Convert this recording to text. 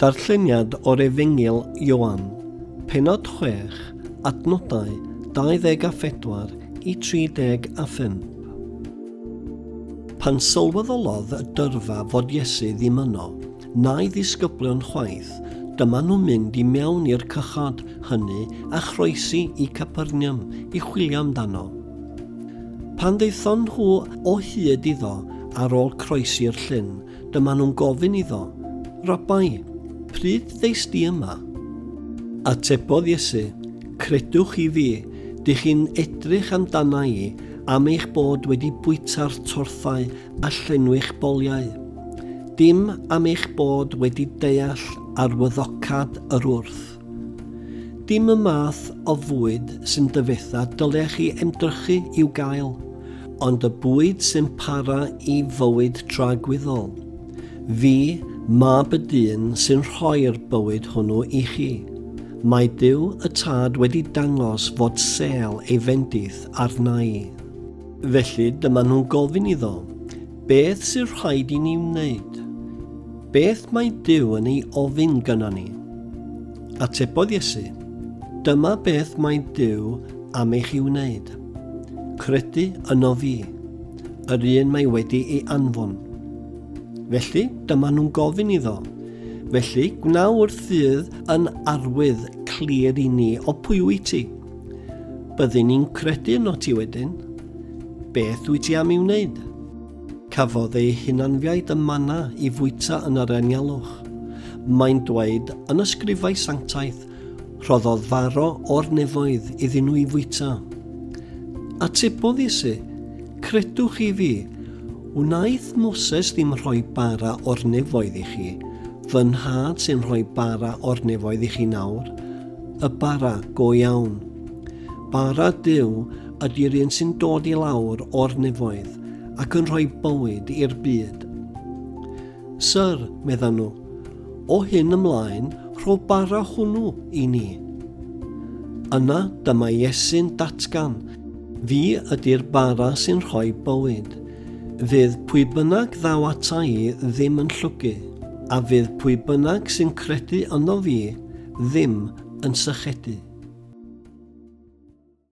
Darlleniad o'r Efengyl Ioan, Pennod 6, adnodau 24 i 35. Pan sylweddolodd y dyrfa fod Iesu ddim yno, na'i ddisgyblion chwaith, dyma nhw'n mynd i mewn i'r cychod hynny a chroesi i Capernaum i chwilio amdano. Pan ddeithon nhw o hyd iddo ar ôl croesi'r llyn, dyma nhw'n gofyn iddo, Rabai, pryd ddeis di yma? Atebodd Iesu, credwch i fi, dych chi'n edrych amdana i am eich bod wedi bwyta'r torthau a llenwych boliau. Dim am eich bod wedi deall arwyddocad yr wrth. Dim y math o fwyd sy'n dyfetha dylech chi emdrychu i'w gael, ond y bwyd sy'n para i fywyd tragwyddol. Fi, mab y dyn sy'n rhoi'r bywyd hwnnw i chi. Mae Duw y Tad wedi dangos fod sel ei fendith arna i. Felly dyma nhw'n gofyn iddo, beth sy'n rhaid i ni wneud? Beth mae Duw yn ei ofyn gyda ni? Atebodd Iesu, dyma beth mae Duw am eich i wneud. Credu yno fi, yr un mae wedi ei anfon. Felly dyma nhw'n gofyn iddo, felly gwna wrthydd yn arwydd clir i ni o pwy wyt ti. Byddwn ni'n credu yno ti wedyn. Beth wyt ti am ei wneud? Cafodd ei hunanfiaid y mana i fwyta yn yr anialwch. Mae'n dweud yn ysgrifau sanctaeth, rhoddodd faro o'r nefoedd iddyn nhw i fwyta. Atebodd Iesu, credwch i fi, wnaeth Moses ddim rhoi bara o'r nefoedd i chi, fy nhad sy'n rhoi bara o'r nefoedd i chi nawr, y bara go iawn. Bara Duw ydy'r un sy'n dod i lawr o'r nefoedd ac yn rhoi bywyd i'r byd. Syr, meddan nhw, o hyn ymlaen, rho bara hwnnw i ni. Yna dyma Iesu'n datgan, fi ydy'r bara sy'n rhoi bywyd. Fydd pwy bynnag ddaw ata i ddim yn llwgu, a fydd pwy bynnag sy'n credu yno fi ddim yn sychedu.